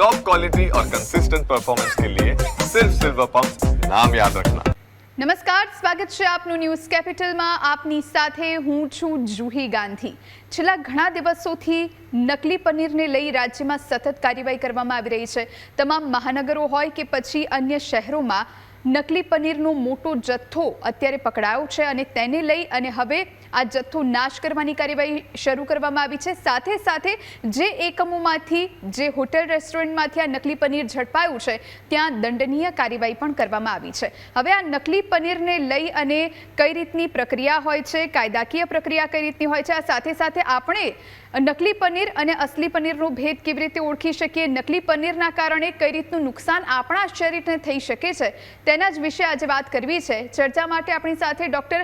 Top quality और consistent performance के लिए सिर्फ सिल्वर पंप नाम याद रखना। નમસ્કાર, સ્વાગત છે આપનું ન્યૂઝ કેપિટલમાં. આપની સાથે હું છું જુહી ગાંધી. છેલ્લા ઘણા દિવસોથી નકલી પનીરને લઈ રાજ્યમાં સતત કાર્યવાહી કરવામાં આવી રહી છે. તમામ મહાનગરો હોય કે પછી અન્ય શહેરોમાં નકલી પનીરનો મોટો જથ્થો અત્યારે પકડાયો છે અને તેને લઈ અને હવે આ જથ્થો નાશ કરવાની કાર્યવાહી શરૂ કરવામાં આવી છે. સાથે સાથે જે એકમોમાંથી, જે હોટેલ રેસ્ટોરન્ટમાંથી આ નકલી પનીર ઝડપાયું છે ત્યાં દંડનીય કાર્યવાહી પણ કરવામાં આવી છે. હવે આ નકલી પનીરને લઈ અને કઈ રીતની પ્રક્રિયા હોય છે, કાયદાકીય પ્રક્રિયા કઈ રીતની હોય છે, આ સાથે સાથે આપણે નકલી પનીર અને અસલી પનીરનો ભેદ કેવી રીતે ઓળખી શકીએ, નકલી પનીરના કારણે કઈ રીતનું નુકસાન આપણા શરીરને થઈ શકે છે, તેના જ વિશે આજે વાત કરવી છે. ચર્ચા માટે આપણી સાથે ડૉક્ટર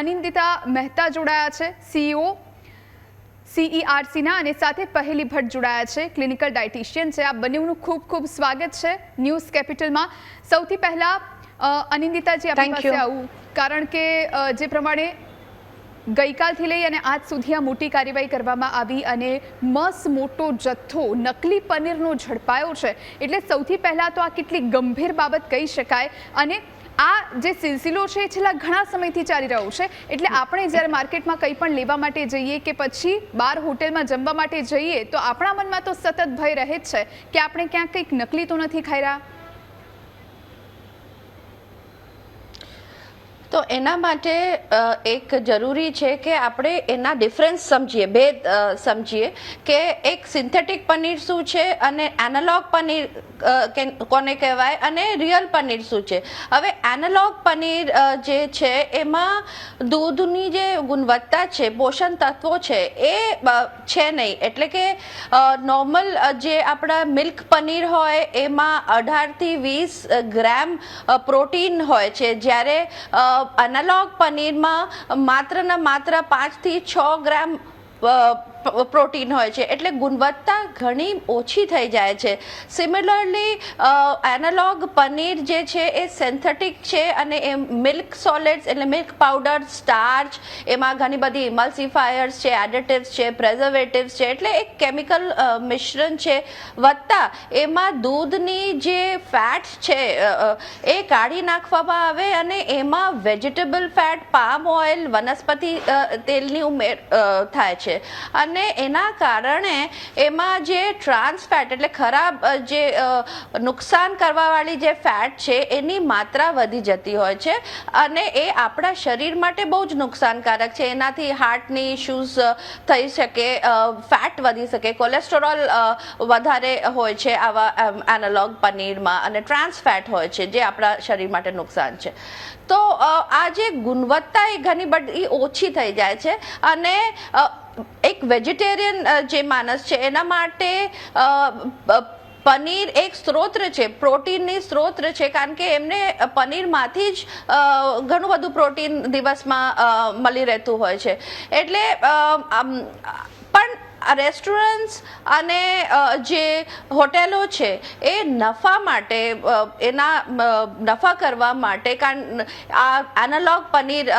અનિંદિતા મહેતા જોડાયા છે, CEO CERCના, અને સાથે પહેલી ભટ્ટ જોડાયા છે, ક્લિનિકલ ડાયટિશિયન છે. આ બંનેનું ખૂબ ખૂબ સ્વાગત છે ન્યૂઝ કેપિટલમાં. સૌથી પહેલા અનિંદિતાજી આપણી પાસે આવું, કારણ કે જે પ્રમાણે ગઈકાલથી લઈ અને આજ સુધી આ મોટી કાર્યવાહી કરવામાં આવી અને મોટો જથ્થો નકલી પનીરનો ઝડપાયો છે, એટલે સૌથી પહેલાં તો આ કેટલી ગંભીર બાબત કહી શકાય. અને આ જે સિલસિલો છે એ છેલ્લા ઘણા સમયથી ચાલી રહ્યો છે. એટલે આપણે જ્યારે માર્કેટમાં કંઈ પણ લેવા માટે જઈએ કે પછી બહાર હોટેલમાં જમવા માટે જઈએ તો આપણા મનમાં તો સતત ભય રહે જ છે કે આપણે ક્યાંક કંઈક નકલી તો નથી ખાઈ રહ્યા. તો એના માટે એક જરૂરી છે કે આપણે એના ડિફરન્સ સમજીએ, ભેદ સમજીએ કે એક સિન્થેટિક પનીર શું છે અને એનાલોગ પનીર કોને કહેવાય અને રિયલ પનીર શું છે. હવે એનાલોગ પનીર જે છે એમાં દૂધની જે ગુણવત્તા છે, પોષણ તત્વો છે એ છે નહીં. એટલે કે નોર્મલ જે આપણા મિલ્ક પનીર હોય એમાં 18થી 20 ગ્રામ પ્રોટીન હોય છે, જ્યારે એનાલોગ પનીરમાં માત્ર 5 થી 6 ગ્રામ પ્રોટીન હોય છે. એટલે ગુણવત્તા ઘણી ઓછી થઈ જાય છે. સિમિલરલી એનાલોગ પનીર જે છે એ સિન્થેટિક છે અને એ મિલ્ક સોલિડ્સ એટલે મિલ્ક પાવડર, સ્ટાર્ચ, એમાં ઘણી બધી ઇમલ્સિફાયર્સ છે, એડિટિવ્સ છે, પ્રેઝર્વેટિવ્સ છે, એટલે એક કેમિકલ મિશ્રણ છે. વત્તા એમાં દૂધની જે ફેટ્સ છે એ કાઢી નાખવામાં આવે અને એમાં વેજીટેબલ ફેટ, પામ ઓઇલ, વનસ્પતિ તેલની ઉમેર થાય છે. અને એના કારણે એમાં જે ટ્રાન્સ ફેટ એટલે ખરાબ જે નુકસાન કરવાવાળી જે ફેટ છે એની માત્રા વધી જતી હોય છે અને એ આપણા શરીર માટે બહુ જ નુકસાનકારક છે. એનાથી હાર્ટની ઇશ્યુઝ થઈ શકે, ફેટ વધી શકે, કોલેસ્ટેરોલ વધારે હોય છે આવા એનાલોગ પનીરમાં અને ટ્રાન્સ ફેટ હોય છે જે આપણા શરીર માટે નુકસાન છે. તો આ જે ગુણવત્તા એ ઘણી બધી ઓછી થઈ જાય છે. અને એક વેજીટેરિયન જે માણસ છે એના માટે પનીર એક સ્ત્રોત છે, પ્રોટીનની સ્ત્રોત છે, કારણ કે એમને પનીરમાંથી જ ઘણું બધું પ્રોટીન દિવસમાં મળી રહેતું હોય છે. એટલે પણ રેસ્ટોરન્ટ્સ અને જે હોટેલો છે એ નફા માટે, એના નફા કરવા માટે કારણ આ એનાલોગ પનીર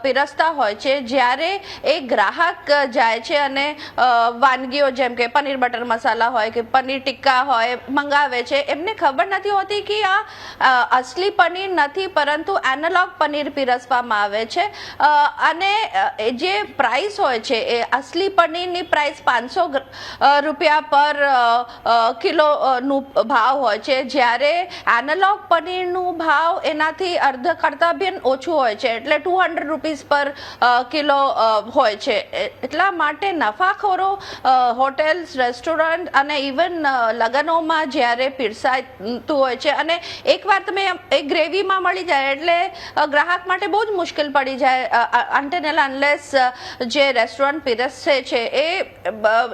પીરસતા હોય છે. જ્યારે એ ગ્રાહક જાય છે અને વાનગીઓ જેમ કે પનીર બટર મસાલા હોય કે પનીર ટિક્કા હોય મંગાવે છે, એમને ખબર નથી હોતી કે આ અસલી પનીર નથી પરંતુ એનાલોગ પનીર પીરસવામાં આવે છે. અને જે પ્રાઇસ હોય છે એ અસલી પનીરની પ્રાઇસ 500 રૂપિયા પર કિલોનું ભાવ હોય છે, જ્યારે એનાલોગ પનીરનું ભાવ એનાથી અર્ધ કરતાં બી ઓછું હોય છે, એટલે 200 રૂપીસ પર કિલો હોય છે. એટલા માટે નફાખોરો હોટેલ્સ, રેસ્ટોરન્ટ અને ઇવન લગ્નોમાં જ્યારે પીરસાતું હોય છે અને એકવાર તમે એ ગ્રેવીમાં મળી જાય એટલે ગ્રાહક માટે બહુ જ મુશ્કેલ પડી જાય. અનટિલ અનલેસ જે રેસ્ટોરન્ટ પીરસે છે એ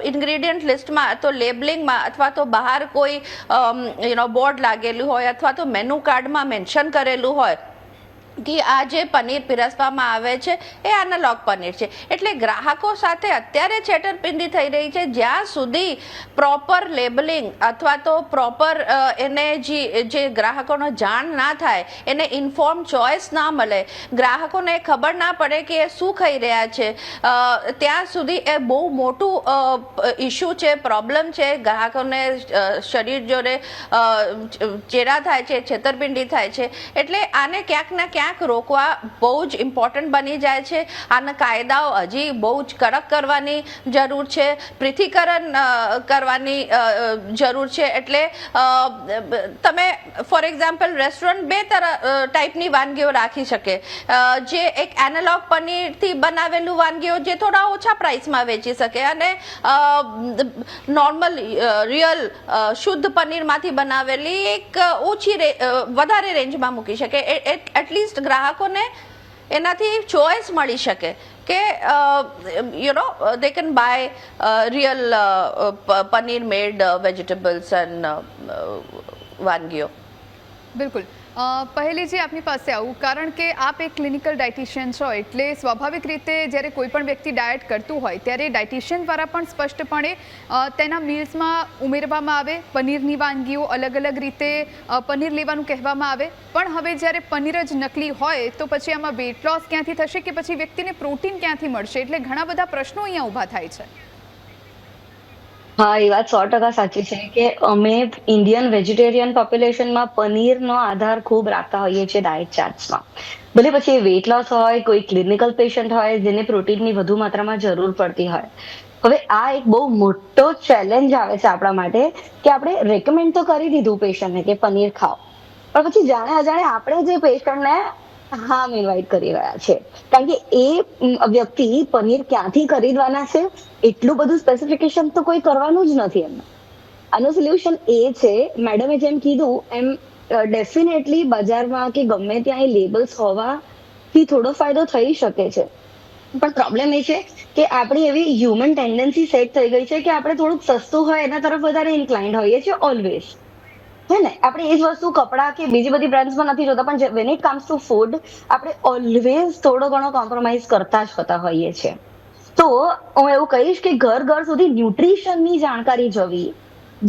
ઇન્ગ્રેડિયન્ટ લિસ્ટમાં તો લેબલિંગમાં અથવા તો બહાર કોઈ બોર્ડ લાગેલું હોય અથવા તો મેનુ કાર્ડમાં મેન્શન કરેલું હોય કે આ જે પનીર પીરસવામાં આવે છે એ એનાલોગ પનીર છે. એટલે ગ્રાહકો સાથે અત્યારે છેતરપિંડી થઈ રહી છે. જ્યાં સુધી પ્રોપર લેબલિંગ અથવા તો પ્રોપર એને જે ગ્રાહકોનો જાણ ના થાય, એને ઇન્ફોર્મ ચોઇસ ના મળે, ગ્રાહકોને ખબર ના પડે કે એ શું ખાઈ રહ્યા છે, ત્યાં સુધી એ બહુ મોટું ઇશ્યુ છે, પ્રોબ્લેમ છે. ગ્રાહકોને શરીર જોડે ચેડા થાય છે, છેતરપિંડી થાય છે. એટલે આને ક્યાંક ના ક્યાંક રોકવા બહુ જ ઇમ્પોર્ટન્ટ બની જાય છે. આના કાયદાઓ હજી બહુ જ કડક કરવાની જરૂર છે, પૃથ્થકરણ કરવાની જરૂર છે. એટલે તમે ફોર એક્ઝામ્પલ રેસ્ટોરન્ટ બે ટાઈપની વાનગીઓ રાખી શકે. જે એક એનાલોગ પનીરથી બનાવેલું વાનગીઓ જે થોડા ઓછા પ્રાઇસમાં વેચી શકે, અને નોર્મલ રિયલ શુદ્ધ પનીરમાંથી બનાવેલી એક વધારે રેન્જમાં મૂકી શકે. એટલીસ્ટ ગ્રાહકોને એનાથી ચોઇસ મળી શકે કે they can buy real paneer made vegetables and વાનગીઓ. બિલકુલ. પહેલીજી આપની પાસે આવું, કારણ કે આપ એક ક્લિનિકલ ડાયટિશિયન છો, એટલે સ્વાભાવિક રીતે જ્યારે કોઈ પણ વ્યક્તિ ડાયટ કરતું હોય ત્યારે ડાયટિશિયન દ્વારા પણ સ્પષ્ટપણે તેના મીલ્સમાં ઉમેરવામાં આવે પનીરની વાનગીઓ, અલગ અલગ રીતે પનીર લેવાનું કહેવામાં આવે. પણ હવે જ્યારે પનીર જ નકલી હોય તો પછી આમાં વેટ લોસ ક્યાંથી થશે કે પછી વ્યક્તિને પ્રોટીન ક્યાંથી મળશે? એટલે ઘણા બધા પ્રશ્નો અહીંયા ઊભા થાય છે. હા, એ વાત 100% સાચી છે કે અમે ઇન્ડિયન વેજીટેરિયન પોપ્યુલેશનમાં પનીરનો આધાર ખૂબ રાખતા હોઈએ છીએ ડાયટ ચાર્ટ્સમાં. ભલે પછી એ વેટ લોસ હોય, કોઈ ક્લિનિકલ પેશન્ટ હોય જેને પ્રોટીનની વધુ માત્રામાં જરૂર પડતી હોય. હવે આ એક બહુ મોટો ચેલેન્જ આવે છે આપણા માટે કે આપણે રેકમેન્ડ તો કરી દીધું પેશન્ટને કે પનીર ખાઓ, પણ પછી જાણે અજાણે આપણે જે પેશન્ટને હાર્મ ઇન્વાઇટ કરી રહ્યા છે. કારણ કે એ વ્યક્તિ પનીર ક્યાંથી ખરીદવાના છે એટલું બધું સ્પેસિફિકેશન તો કોઈ કરવાનું જ નથી એમને. આનું સોલ્યુશન એ છે, મેડમે જેમ કીધું એમ, ડેફિનેટલી બજારમાં કે ગમે ત્યાં લેબલ્સ હોવાથી થોડો ફાયદો થઈ શકે છે. પણ પ્રોબ્લેમ એ છે કે આપણી એવી હ્યુમન ટેન્ડન્સી સેટ થઈ ગઈ છે કે આપણે થોડુંક સસ્તું હોય એના તરફ વધારે ઇન્ક્લાઇન્ડ હોઈએ છીએ ઓલવેઝ. હે ને? આપણે એ જ વસ્તુ કપડાં કે બીજી બધી બ્રાન્ડ્સમાં નથી જોતા, પણ when it comes to food આપણે ઓલવેઝ થોડો ઘણો કોમ્પ્રોમાઇઝ કરતા જ હોતા હોઈએ છીએ. તો હું એવું કહીશ કે ઘર સુધી ન્યુટ્રિશનની જાણકારી જવી,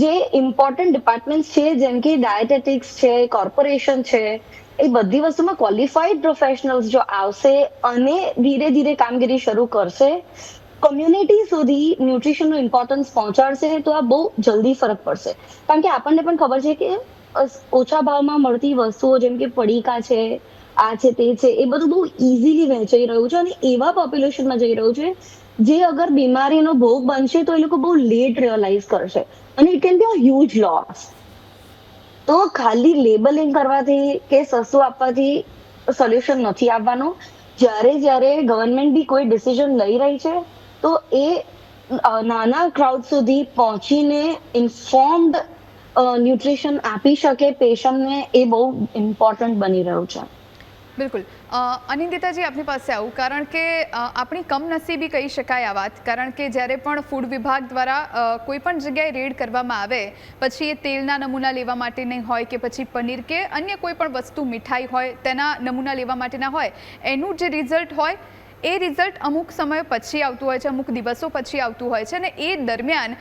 જે ઇમ્પોર્ટન્ટ ડિપાર્ટમેન્ટ્સ છે જેમ કે ડાયટેટિક્સ છે, કોર્પોરેશન છે, એ બધી વસ્તુમાં ક્વોલિફાઈડ પ્રોફેશનલ્સ જો આવશે અને ધીરે ધીરે કામગીરી શરૂ કરશે, કમ્યુનિટી સુધી ન્યુટ્રિશનનું ઇમ્પોર્ટન્સ પહોંચાડશે, તો આ બહુ જલ્દી ફરક પડશે. કારણ કે આપણને પણ ખબર છે કે ઓછા ભાવમાં મળતી વસ્તુઓ જેમ કે પડીકા છે, આ છે, તે છે, એ બધું બહુ ઇઝીલી વહેંચાઈ રહ્યું છે અને એવા પોપ્યુલેશનમાં જઈ રહ્યું છે જે અગર બીમારીનો ભોગ બનશે તો એ લોકો બહુ લેટ રિયલાઇઝ કરશે અને it can be a huge loss. તો ખાલી લેબલિંગ કરવાથી કે સસ્તું આપવાથી સોલ્યુશન નથી આવવાનું. જ્યારે ગવર્મેન્ટ બી કોઈ ડિસિઝન લઈ રહી છે તો એ નાના ક્રાઉડ સુધી પહોંચીને ઇન્ફોર્મ્ડ ન્યુટ્રિશન આપી શકે પેશન્ટને, એ બહુ ઇમ્પોર્ટન્ટ બની રહ્યું છે. બિલકુલ. અનિંદિતાજી, આપની પાસે આવું, કારણ કે આપણી કમનસીબી કહી શકાય આ વાત, કારણ કે જ્યારે પણ ફૂડ વિભાગ દ્વારા કોઈ પણ જગ્યાએ રેડ કરવામાં આવે પછી એ તેલના નમૂના લેવા માટે નહીં હોય કે પછી પનીર કે અન્ય કોઈ પણ વસ્તુ, મીઠાઈ હોય તેના નમૂના લેવા માટેના હોય, એનું જે રિઝલ્ટ હોય એ રિઝલ્ટ અમુક સમય પછી આવતું હોય છે, અમુક દિવસો પછી આવતું હોય છે, અને એ દરમિયાન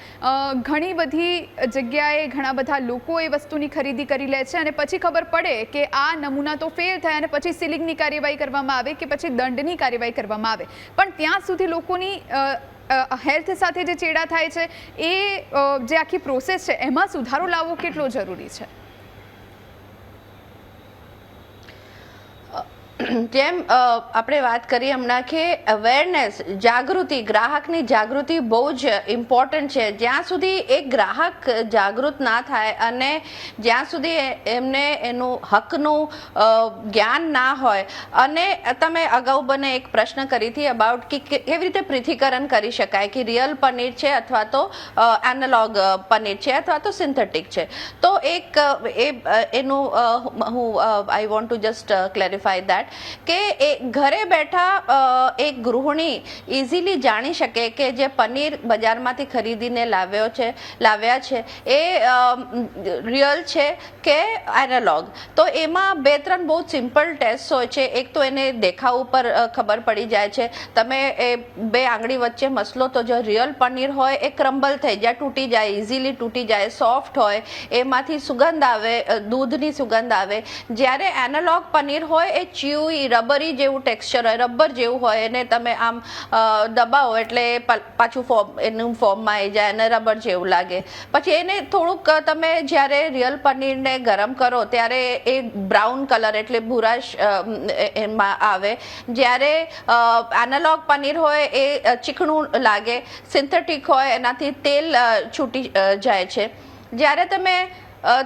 ઘણી બધી જગ્યાએ ઘણા બધા લોકો એ વસ્તુની ખરીદી કરી લે છે અને પછી ખબર પડે કે આ નમૂના તો ફેલ થયા અને પછી સીલિંગની કાર્યવાહી કરવામાં આવે કે પછી દંડની કાર્યવાહી કરવામાં આવે. પણ ત્યાં સુધી લોકોની હેલ્થ સાથે જે ચેડા થાય છે, એ જે આખી પ્રોસેસ છે એમાં સુધારો લાવવો કેટલો જરૂરી છે? જેમ આપણે વાત કરી હમણાં કે અવેરનેસ, જાગૃતિ, ગ્રાહકની જાગૃતિ બહુ જ ઇમ્પોર્ટન્ટ છે. જ્યાં સુધી એક ગ્રાહક જાગૃત ના થાય અને જ્યાં સુધી એમને એનું હકનું જ્ઞાન ના હોય, અને તમે અગાઉ બને એક પ્રશ્ન કરી હતી અબાઉટ કે કેવી રીતે પૃથ્થકરણ કરી શકાય કે રિયલ પનીર છે અથવા તો એનાલોગ પનીર છે અથવા તો સિન્થેટિક છે. તો એક એનું હું I want to just clarify that કે એ ઘરે બેઠા એક ગૃહિણી ઇઝીલી જાણી શકે કે જે પનીર બજારમાંથી ખરીદીને લાવ્યા છે એ રિયલ છે કે એનાલોગ. તો એમાં 2-3 બહુ સિમ્પલ ટેસ્ટ હોય છે. એક તો એને દેખાવ ઉપર ખબર પડી જાય છે. તમે એ 2 આંગળી વચ્ચે મસલો તો જો રિયલ પનીર હોય એ ક્રમ્બલ થઈ જાય, તૂટી જાય, ઇઝીલી તૂટી જાય, સોફ્ટ હોય, એમાંથી સુગંધ આવે, દૂધની સુગંધ આવે. જ્યારે એનાલોગ પનીર હોય એ ચ્યુઈ રબરી જેવું ટેક્સચર હોય, રબર જેવું હોય, એને તમે આમ દબાવો એટલે પાછું એનું ફોર્મમાં આવી જાય અને રબર જેવું લાગે. પછી એને થોડુંક તમે જ્યારે રિયલ પનીરને ગરમ કરો ત્યારે એ બ્રાઉન કલર એટલે ભૂરાશ એમાં આવે. જ્યારે એનાલોગ પનીર હોય એ ચીકણું લાગે, સિન્થેટિક હોય એનાથી તેલ છૂટી જાય છે. જ્યારે તમે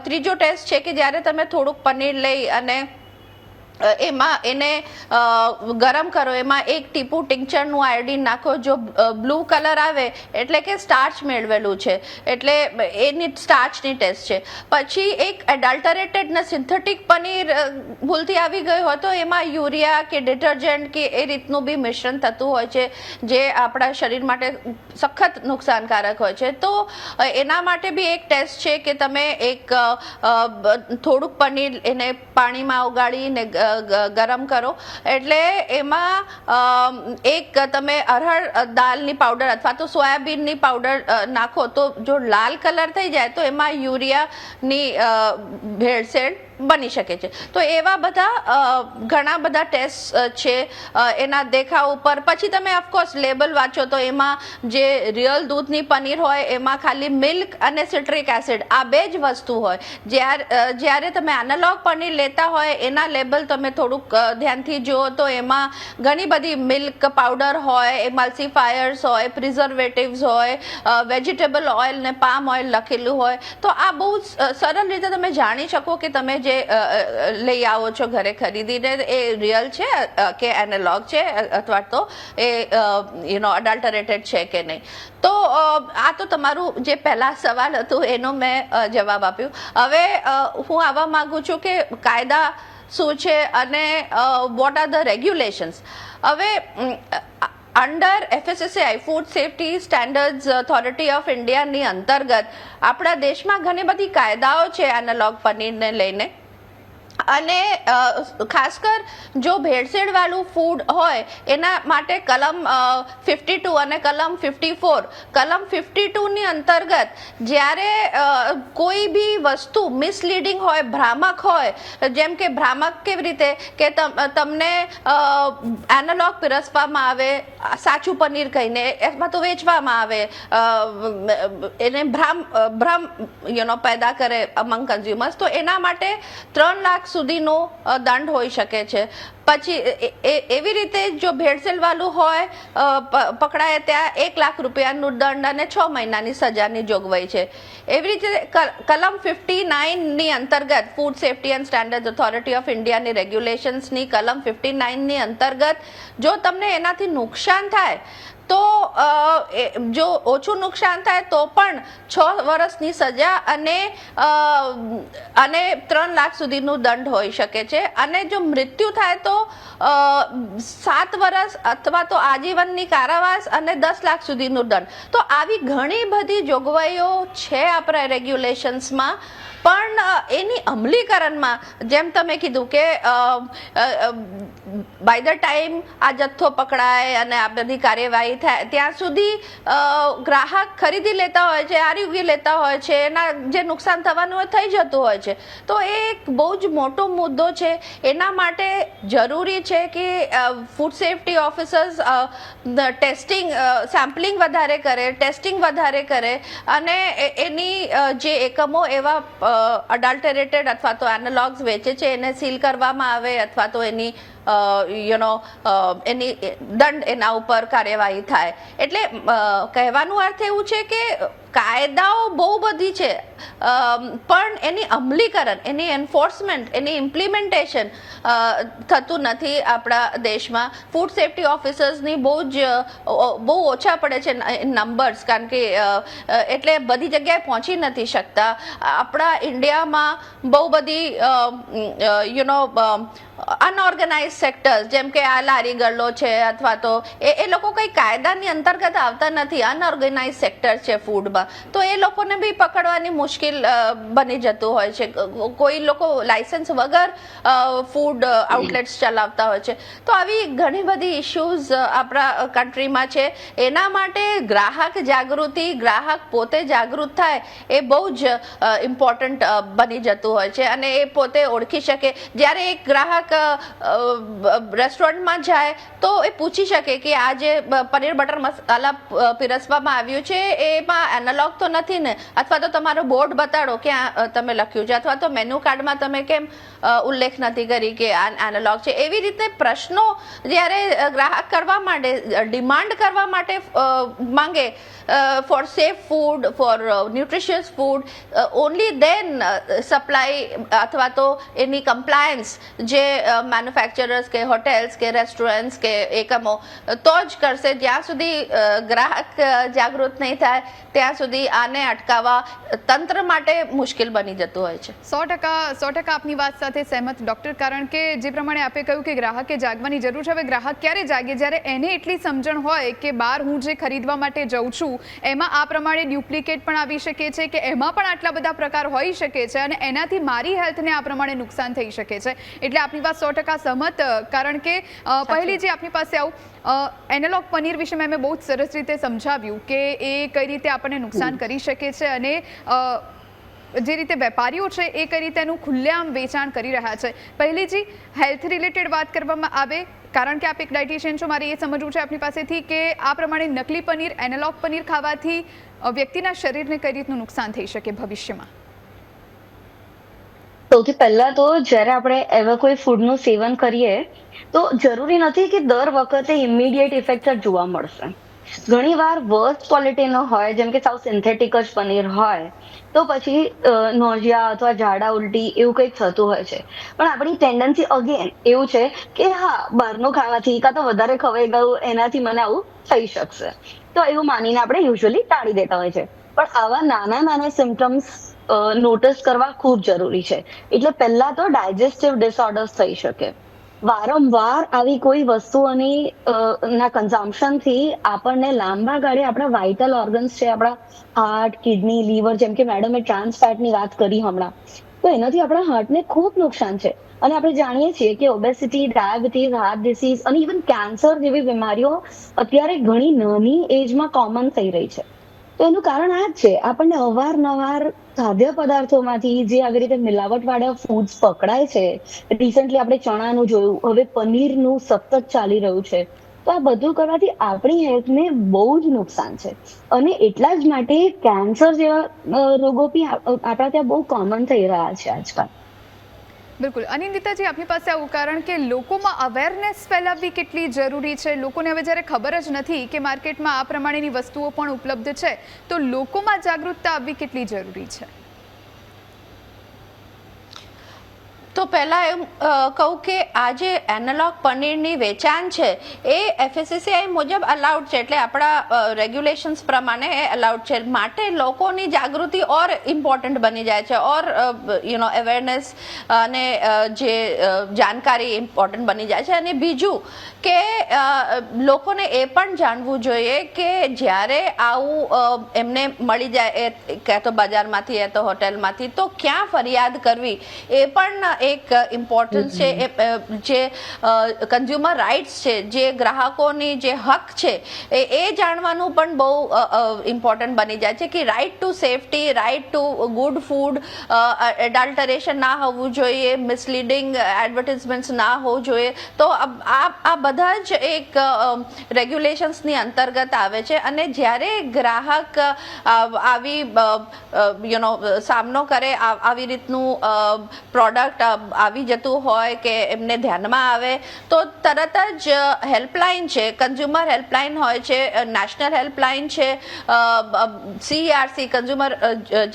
ત્રીજો ટેસ્ટ છે કે જ્યારે તમે થોડુંક પનીર લઈ અને એમાં એને ગરમ કરો, એમાં 1 ટીપું ટિંકચરનું આયોડીન નાખો. જો બ્લુ કલર આવે એટલે કે સ્ટાર્ચ મેળવેલું છે, એટલે એની સ્ટાર્ચની ટેસ્ટ છે. પછી એક એડલ્ટરેટેડ ને સિન્થેટિક પનીર ભૂલથી આવી ગયું હોય તો એમાં યુરિયા કે ડિટર્જન્ટ કે એ રીતનું બી મિશ્રણ થતું હોય છે, જે આપણા શરીર માટે સખત નુકસાનકારક હોય છે. તો એના માટે બી એક ટેસ્ટ છે કે તમે એક થોડુંક પનીર એને પાણીમાં ઉગાડીને ગરમ કરો, એટલે એમાં એક તમે અરહર દાળની પાવડર અથવા તો સોયાબીનની પાવડર નાખો. તો જો લાલ કલર થઈ જાય તો એમાં યુરિયાની ભેળસેળ બની શકે છે. તો એવા બધા ઘણા બધા ટેસ્ટ છે એના દેખાવ ઉપર. પછી તમે ઓફકોર્સ લેબલ વાંચો તો એમાં જે રિયલ દૂધની પનીર હોય એમાં ખાલી મિલ્ક અને સિટ્રિક એસિડ આ 2 જ વસ્તુ હોય. જ્યારે તમે એનાલોગ પનીર લેતા હોય એના લેબલ તમે થોડુંક ધ્યાનથી જુઓ તો એમાં ઘણી બધી મિલ્ક પાવડર હોય, એમલ્સિફાયર્સ હોય, પ્રિઝર્વેટિવ્સ હોય, વેજીટેબલ ઓઇલ ને પામ ઓઇલ લખેલું હોય. તો આ બહુ સરળ રીતે તમે જાણી શકો કે તમે જે લઈ આવો છો ઘરે ખરીદીને એ રિયલ છે કે એનાલોગ છે અથવા તો એ અડલ્ટરેટેડ છે કે નહીં. તો આ તો તમારું જે પહેલા સવાલ હતું એનો મેં જવાબ આપ્યું. હવે હું આવવા માંગુ છું કે કાયદા શું છે અને વોટ આર ધ રેગ્યુલેશન્સ. હવે under FSSAI food safety standards authority of ઇન્ડિયાની અંતર્ગત આપણા દેશમાં ઘણી બધી કાયદાઓ છે એનાલોગ પનીરને લઈને. અને ખાસ કર જો ભેળસેળ વાળું ફૂડ હોય એના માટે કલમ 52 અને કલમ 54. કલમ 52 ની અંતર્ગત જ્યારે કોઈ બી વસ્તુ મિસલીડિંગ હોય, ભ્રામક હોય, જેમ કે ભ્રામક કેવી રીતે કે તમને એનાલોગ પીરસવામાં આવે સાચું પનીર કહીને, એમાં તો વેચવામાં આવે, એને ભ્રમ પેદા કરે અમંગ કન્ઝ્યુમર્સ. તો એના માટે 3 લાખ સુધીનો દંડ હોઈ શકે છે. પછી એવી રીતે જો ભેળસેળ વાળું હોય પકડાય ત્યાં 1 લાખ રૂપિયાનું દંડ અને 6 મહિનાની સજાની જોગવાઈ છે. એવી રીતે કલમ 59 ની અંતર્ગત food safety and standard authority of ઇન્ડિયાની રેગ્યુલેશન્સની કલમ 59 ની અંતર્ગત જો તમને એનાથી નુકસાન થાય તો જો ઓછું નુકસાન થાય તો પણ 6 વર્ષની સજા અને 3 લાખ સુધીનું દંડ હોઈ શકે છે. અને જો મૃત્યુ થાય તો 7 વર્ષ અથવા તો આજીવનની કારાવાસ અને 10 લાખ સુધીનું દંડ. તો આવી ઘણી બધી જોગવાઈઓ છે આપણા રેગ્યુલેશન્સમાં. પણ એની અમલીકરણમાં જેમ તમે કીધું કે બાય ધ ટાઈમ આ જથ્થો પકડાય અને આ બધી કાર્યવાહી થાય ત્યાં સુધી ગ્રાહક ખરીદી લેતા હોય છે, આરોગ્ય લેતા હોય છે, એના જે નુકસાન થવાનું હોય થઈ જતું હોય છે. તો એ એક બહુ જ મોટો મુદ્દો છે. એના માટે જરૂરી છે કે food safety officers testing, sampling વધારે કરે, ટેસ્ટિંગ વધારે કરે અને એની જે એકમો એવા અડલ્ટરેટેડ અથવા તો એનાલોગ્સ વેચે છે એને સીલ કરવામાં આવે અથવા તો એની એની દંડ એના ઉપર કાર્યવાહી થાય. એટલે કહેવાનું અર્થ એવું છે કે કાયદાઓ બહુ બધી છે, પણ એની અમલીકરણ, એની એન્ફોર્સમેન્ટ, એની ઇમ્પ્લિમેન્ટેશન થતું નથી આપણા દેશમાં. ફૂડ સેફ્ટી ઓફિસર્સની બહુ ઓછા પડે છે નંબર્સ, કારણ કે એટલે બધી જગ્યાએ પહોંચી નથી શકતા. આપણા ઇન્ડિયામાં બહુ બધી અનઓર્ગેનાઇઝ સેક્ટર્સ, જેમ કે આ લારી ગલ્લો છે, અથવા તો એ લોકો કંઈ કાયદાની અંતર્ગત આવતા નથી, અનઓર્ગેનાઇઝ સેક્ટર છે ફૂડમાં, તો એ લોકોને બી પકડવાની મુશ્કેલ બની જતું હોય છે. કોઈ લોકો લાયસન્સ વગર ફૂડ આઉટલેટ્સ ચલાવતા હોય છે. તો આવી ઘણી બધી ઇશ્યુઝ આપણા કન્ટ્રીમાં છે. એના માટે ગ્રાહક જાગૃતિ, ગ્રાહક પોતે જાગૃત થાય એ બહુ જ ઇમ્પોર્ટન્ટ બની જતું હોય છે, અને એ પોતે ઓળખી શકે. જ્યારે એક ગ્રાહક રેસ્ટોરન્ટમાં જાય તો એ પૂછી શકે કે આ જે પનીર બટર મસાલા પીરસવામાં આવ્યું છે એમાં એનાલોગ તો નથી ને, અથવા તો તમારો બોર્ડ બતાડો ક્યાં તમે લખ્યું છે, અથવા તો મેનુ કાર્ડમાં તમે કેમ ઉલ્લેખ નથી કરી કે આ એનાલોગ છે. એવી રીતે પ્રશ્નો જ્યારે ગ્રાહક કરવા માટે, ડિમાન્ડ કરવા માટે માંગે for safe food, for nutritious food, only then supply અથવા તો એની કમ્પ્લાયન્સ જે મેન્યુફેક્ચરર્સ કે હોટેલ્સ કે રેસ્ટોરન્ટ્સ કે એકમો તો જ કરશે. જ્યાં સુધી ગ્રાહક જાગૃત નહીં થાય ત્યાં સુધી આને અટકાવવા તંત્ર માટે મુશ્કેલ બની જતું હોય છે. 100% આપની વાત સાથે સહેમત ડૉક્ટર, કારણ કે જે પ્રમાણે આપે કહ્યું કે ગ્રાહકે જાગવાની જરૂર છે. હવે ગ્રાહક ક્યારે જાગે? જ્યારે એને એટલી સમજણ હોય કે બહાર હું જે ખરીદવા માટે જાઉં છું એમાં આ પ્રમાણે ડુપ્લિકેટ પણ આવી શકે છે, કે એમાં પણ આટલા બધા પ્રકાર હોઈ શકે છે, અને એનાથી મારી હેલ્થને આ પ્રમાણે નુકસાન થઈ શકે છે. એટલે આપની વાત 100% સહમત. કારણ કે પહેલી જે આપની પાસે આવું એનાલોગ પનીર વિશે મેં બહુ જ સરસ રીતે સમજાવ્યું કે એ કઈ રીતે આપણને નુકસાન કરી શકે છે, અને જે રીતે વેપારીઓ છે એ કઈ રીતે એનું ખુલ્લેઆમ વેચાણ કરી રહ્યા છે. પહેલીજી, હેલ્થ રિલેટેડ વાત કરવામાં આવે, કારણ કે આપ એક ડાયટિશિયન છો, મારે એ સમજવું છે આપની પાસેથી કે આ પ્રમાણે નકલી પનીર, એનાલોગ પનીર ખાવાથી વ્યક્તિના શરીરને કઈ રીતનું નુકસાન થઈ શકે ભવિષ્યમાં? સૌથી પહેલા તો જ્યારે આપણે એવા કોઈ ફૂડનું સેવન કરીએ તો જરૂરી નથી કે દર વખતે ઇમિડિયેટ ઇફેક્ટ જ જોવા મળશે. ઘણીવાર વર્સ્ટ ક્વોલિટીનો હોય, જેમ કે સાવ સિન્થેટિક જ પનીર હોય, તો પછી નોઝિયા અથવા ઝાડા ઉલટી એવું કંઈક થતું હોય છે. પણ આપણી ટેન્ડન્સી અગેન એવું છે કે હા, બહારનું ખાવાથી કાં તો વધારે ખવાઈ ગયું એનાથી મને આવું થઈ શકશે, તો એવું માનીને આપણે યુઝ્યુઅલી ટાળી દેતા હોય છે. પણ આવા નાના નાના સિમ્ટમ્સ નોટિસ કરવા ખૂબ જરૂરી છે. એટલે પહેલા તો ડાયજેસ્ટિવ ડિસઓર્ડર્સ થઈ શકે. વારંવાર આવી કોઈ વસ્તુઓની ના કન્ઝમ્પશનથી આપણને લાંબા ગાળે આપણા વાઇટલ ઓર્ગન્સ છે, આપણા હાર્ટ, કિડની, લીવર, જેમ કે મેડમે ટ્રાન્સ ફેટની વાત કરી હમણાં, તો એનાથી આપણા હાર્ટને ખૂબ નુકસાન છે. અને આપણે જાણીએ છીએ કે ઓબેસિટી, ડાયાબિટીસ, હાર્ટ ડિસીઝ અને ઇવન કેન્સર જેવી બીમારીઓ અત્યારે ઘણી નાની એજમાં કોમન થઈ રહી છે. તો એનું કારણ આ જ છે, આપણને અવારનવાર ખાદ્ય પદાર્થોમાંથી જે આવી રીતે મિલાવટવાળા ફૂડ્સ પકડાય છે. રિસન્ટલી આપણે ચણાનું જોયું, હવે પનીરનું સતત ચાલી રહ્યું છે. તો આ બધું કરવાથી આપણી હેલ્થને બહુ જ નુકસાન છે, અને એટલા જ માટે કેન્સર જેવા રોગો બી આપણા ત્યાં બહુ કોમન થઈ રહ્યા છે આજકાલ. બિલકુલ. અનિંદિતાજી, આપની પાસે આવું, કારણ કે લોકોમાં અવેરનેસ ફેલાવવી કેટલી જરૂરી છે. લોકોને હવે જ્યારે ખબર જ નથી કે માર્કેટમાં આ પ્રમાણેની વસ્તુઓ પણ ઉપલબ્ધ છે, તો લોકોમાં જાગૃતતા આવવી કેટલી જરૂરી છે? તો પહેલાં એમ કહું કે આ જે એનાલોગ પનીરની વેચાણ છે એ FSSAI મુજબ અલાઉડ છે, એટલે આપણા રેગ્યુલેશન્સ પ્રમાણે એ અલાઉડ છે. માટે લોકોની જાગૃતિ ઓર ઇમ્પોર્ટન્ટ બની જાય છે, ઓર અવેરનેસ અને જે જાણકારી ઇમ્પોર્ટન્ટ બની જાય છે. અને બીજું કે લોકોને એ પણ જાણવું જોઈએ કે જ્યારે આવું એમને મળી જાય, કાં તો બજારમાંથી, યા તો હોટેલમાંથી, તો ક્યાં ફરિયાદ કરવી એ પણ એક ઇમ્પોર્ટન્સ છે. જે કન્ઝ્યુમર રાઇટ્સ છે, જે ગ્રાહકોની જે હક છે, એ જાણવાનું પણ બહુ ઇમ્પોર્ટન્ટ બની જાય છે કે right to safety, right to good food, adulteration ના હોવું જોઈએ, મિસલીડિંગ એડવર્ટિઝમેન્ટ્સ ના હોવું જોઈએ. તો આ બધા જ એક રેગ્યુલેશન્સની અંતર્ગત આવે છે. અને જ્યારે ગ્રાહક આવી સામનો કરે આવી રીતનું પ્રોડક્ટ આવી જતું હોય કે એમને ધ્યાનમાં આવે તો તરત જ હેલ્પલાઇન છે, કન્ઝ્યુમર હેલ્પલાઇન હોય છે, નેશનલ હેલ્પલાઇન છે, CERC કન્ઝ્યુમર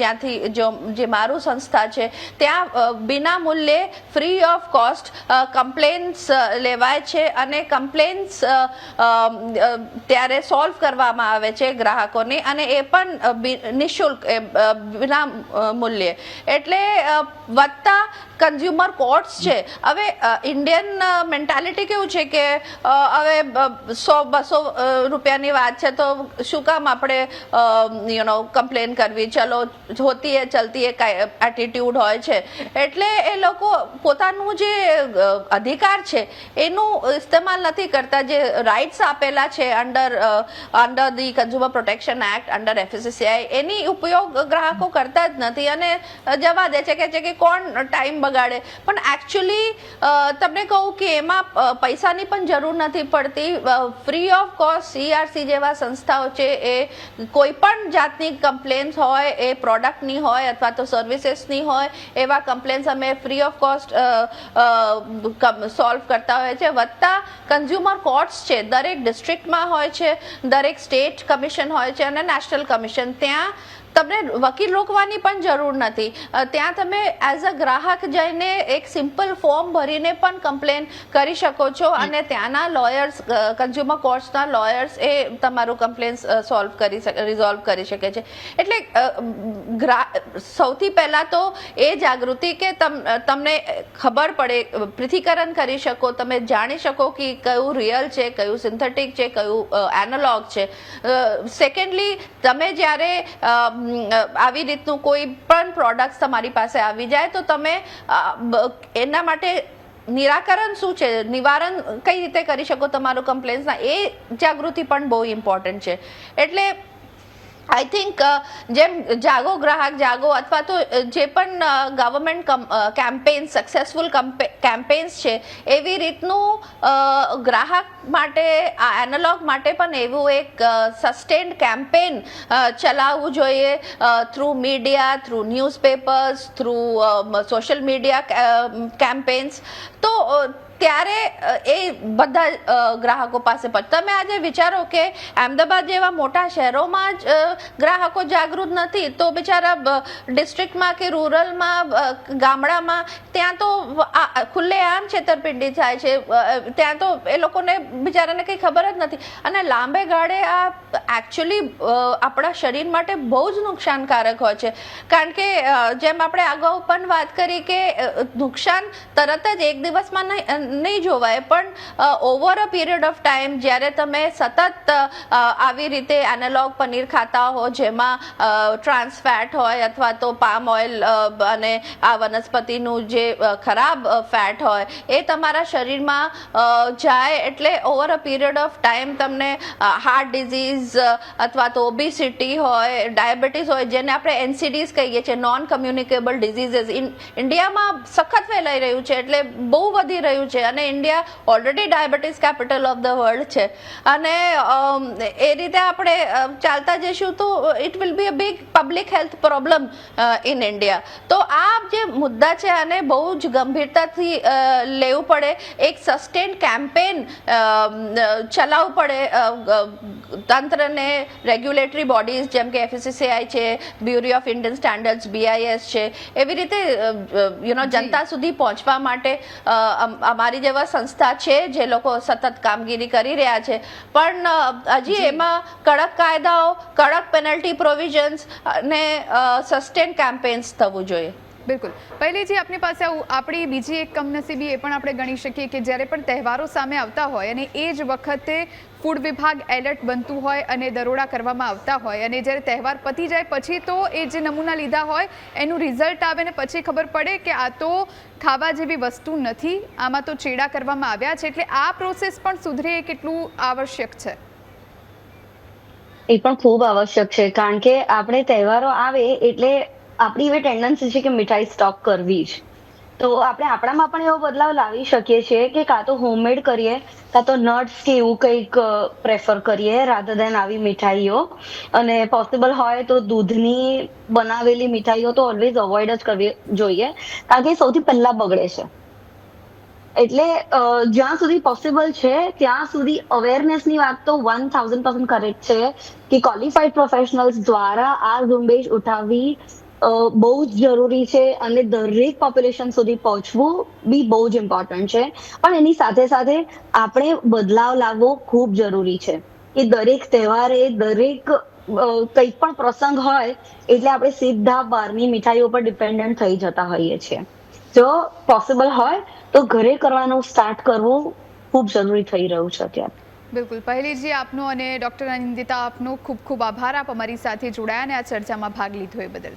જ્યાંથી જે મારું સંસ્થા છે ત્યાં બિના મૂલ્યે ફ્રી ઓફ કોસ્ટ કમ્પ્લેન્ટ્સ લેવાય છે અને કમ્પ્લેન્ટ્સ ત્યારે સોલ્વ કરવામાં આવે છે ગ્રાહકોની, અને એ પણ નિઃશુલ્ક વિના મૂલ્યે. એટલે વધતા કન્ઝ્યુમર કોર્ટ્સ છે. હવે ઇન્ડિયન મેન્ટાલિટી કેવું છે કે હવે 100-200 રૂપિયાની વાત છે તો શું કામ આપણે કમ્પ્લેન કરવી, ચલો હોતી હે ચલતી હે એટીટ્યુડ હોય છે. એટલે એ લોકો પોતાનું જે અધિકાર છે એનું ઇસ્તેમાલ નથી કરતા, જે રાઇટ્સ આપેલા છે under the consumer protection act, under FSSAI, એની ઉપયોગ ગ્રાહકો કરતા જ નથી અને જવા દે છે કે કોણ ટાઈમ બગાડે. પણ એકચ્યુઅલી તમને કહું કે એમાં પૈસાની પણ જરૂર નથી પડતી. ફ્રી ઓફ કોસ્ટ CERC જેવા સંસ્થાઓ છે એ કોઈ પણ જાતની કમ્પ્લેન્સ હોય, એ પ્રોડક્ટની હોય અથવા તો સર્વિસીસની હોય, એવા કમ્પ્લેન્સ અમે ફ્રી ઓફ કોસ્ટ સોલ્વ કરતા હોય છે. વધતા કન્ઝ્યુમર કોર્ટ્સ છે દરેક ડિસ્ટ્રિક્ટમાં હોય છે, દરેક સ્ટેટ કમિશન હોય છે અને નેશનલ કમિશન. ત્યાં તમને વકીલ રોકવાની પણ જરૂર નથી. ત્યાં તમે એઝ અ ગ્રાહક જઈને એક સિમ્પલ ફોર્મ ભરીને પણ કમ્પ્લેન કરી શકો છો અને ત્યાંના લોયર્સ, કન્ઝ્યુમર કોર્ટ્સના લોયર્સ એ તમારું કમ્પ્લેન રિઝોલ્વ કરી શકે છે. એટલે સૌથી પહેલાં તો એ જાગૃતિ કે તમને ખબર પડે, પૃથ્થકરણ કરી શકો, તમે જાણી શકો કે કયું રિયલ છે, કયું સિન્થેટિક છે, કયું એનાલોગ છે. સેકન્ડલી, તમે જ્યારે આવી રીતનું કોઈ પણ પ્રોડક્ટ તમારી પાસે આવી જાય તો તમે એના માટે નિરાકરણ શું છે, નિવારણ કઈ રીતે કરી શકો તમારું કમ્પ્લેન્સના, એ જાગૃતિ પણ બહુ ઇમ્પોર્ટન્ટ છે. એટલે આઈ થિંક જેમ જાગો ગ્રાહક જાગો અથવા તો જે પણ ગવર્મેન્ટ કેમ્પેન, સક્સેસફુલ કેમ્પેન્સ છે, એવી રીતનું ગ્રાહક માટે, એનાલોગ માટે પણ એવું એક સસ્ટેન્ડ કેમ્પેન ચલાવવું જોઈએ through media, through newspapers, through social media campaigns. તો ત્યારે એ બધા ગ્રાહકો પાસે તમે આજે વિચારો કે અમદાવાદ જેવા મોટા શહેરોમાં જ ગ્રાહકો જાગૃત નથી તો બિચારા ડિસ્ટ્રિક્ટમાં કે રૂરલમાં, ગામડામાં, ત્યાં તો ખુલ્લેઆમ છેતરપિંડી થાય છે. ત્યાં તો એ લોકોને બિચારાને કંઈ ખબર જ નથી અને લાંબે ગાળે આ એકચ્યુઅલી આપણા શરીર માટે બહુ જ નુકસાનકારક હોય છે. કારણ કે જેમ આપણે અગાઉ પણ વાત કરી કે નુકસાન તરત જ એક દિવસમાં નહીં જોવાય, પણ over a period of time જ્યારે તમે સતત આવી રીતે એનાલોગ પનીર ખાતા હો જેમાં ટ્રાન્સ ફેટ હોય અથવા તો પામ ઓઇલ અને આ વનસ્પતિનું જે ખરાબ ફેટ હોય એ તમારા શરીરમાં જાય એટલે over a period of time તમને હાર્ટ ડિઝીઝ અથવા તો ઓબેસિટી હોય, ડાયાબિટીસ હોય, જેને આપણે NCDs કહીએ છીએ, નોન કમ્યુનિકેબલ ડિઝીઝીસ, ઇન્ડિયામાં સખત ફેલાઈ રહ્યું છે. એટલે બહુ વધી રહ્યું છે અને India already diabetes capital of the world છે અને એ રીતે આપણે ચાલતા જઈશું તો it will be a big public health problem in India. તો આ જે મુદ્દા છે આને બહુ જ ગંભીરતાથી લેવું પડે. એક સસ્ટેન્ડ કેમ્પેન ચલાવવું પડે તંત્રને, રેગ્યુલેટરી બોડીઝ જેમ કે FSSAI છે, બ્યુરો ઓફ ઇન્ડિયન સ્ટેન્ડર્ડ્સ BIS છે, એવી રીતે જનતા સુધી પહોંચવા માટે અમારી જેવા સંસ્થા છે જે લોકો સતત કામગીરી કરી રહ્યા છે. પણ હજી એમાં કડક કાયદાઓ, કડક પેનલ્ટી પ્રોવિઝન્સ અને સસ્ટેન કેમ્પેન્સ થવું જોઈએ. બિલકુલ. પહેલીજી આપની પાસે આપણી બીજી એક કમનસીબી એ પણ આપણે ગણી શકીએ કે જ્યારે પણ તહેવારો સામે આવતા હોય અને એ જ વખતે ફૂડ વિભાગ એલર્ટ બનતું હોય અને દરોડા કરવામાં આવતા હોય અને જ્યારે તહેવાર પતી જાય પછી તો એ જે નમૂના લીધા હોય એનું રિઝલ્ટ આવે ને પછી ખબર પડે કે આ તો ખાવા જેવી વસ્તુ નથી, આમાં તો ચેડા કરવામાં આવ્યા છે. એટલે આ પ્રોસેસ પણ સુધરે એ કેટલું આવશ્યક છે? એ પણ ખૂબ આવશ્યક છે કારણ કે આપણે તહેવારો આવે એટલે આપણી એવી ટેન્ડન્સી છે કે મીઠાઈ સ્ટોક કરવી જ. તો આપણે આપણામાં પણ એવો બદલાવ લાવી શકીએ છીએ કે કાં તો હોમમેડ કરીએ, કાં તો નટ્સ કે એવું કંઈક પ્રેફર કરીએ રાધર દેન આવી મીઠાઈઓ. અને પોસિબલ હોય તો દૂધની બનાવેલી મીઠાઈઓ તો ઓલવેઝ અવોઇડ જ કરવી જોઈએ, કારણ કે એ સૌથી પહેલા બગડે છે. એટલે જ્યાં સુધી પોસિબલ છે ત્યાં સુધી અવેરનેસની વાત તો 1000% કરેક્ટ છે કે ક્વોલિફાઈડ પ્રોફેશનલ્સ દ્વારા આ ઝુંબેશ ઉઠાવવી બહુ જ જરૂરી છે, અને દરેક પોપ્યુલેશન સુધી પહોંચવું બી બહુ જ ઇમ્પોર્ટન્ટ છે. પણ એની સાથે સાથે આપણે બદલાવ લાવવો ખૂબ જરૂરી છે કે દરેક તહેવારે, દરેક કંઈ પણ પ્રસંગ હોય એટલે આપણે સીધા બહારની મીઠાઈઓ પર ડિપેન્ડન્ટ થઈ જતા હોઈએ છીએ. જો પોસિબલ હોય તો ઘરે કરવાનું સ્ટાર્ટ કરવું ખૂબ જરૂરી થઈ રહ્યું છે અત્યારે. બિલકુલ. પહેલીજી, આપનો અને ડૉક્ટર અનિંદિતા, આપનો ખૂબ ખૂબ આભાર. આપ અમારી સાથે જોડાયા અને આ ચર્ચામાં ભાગ લીધો એ બદલ.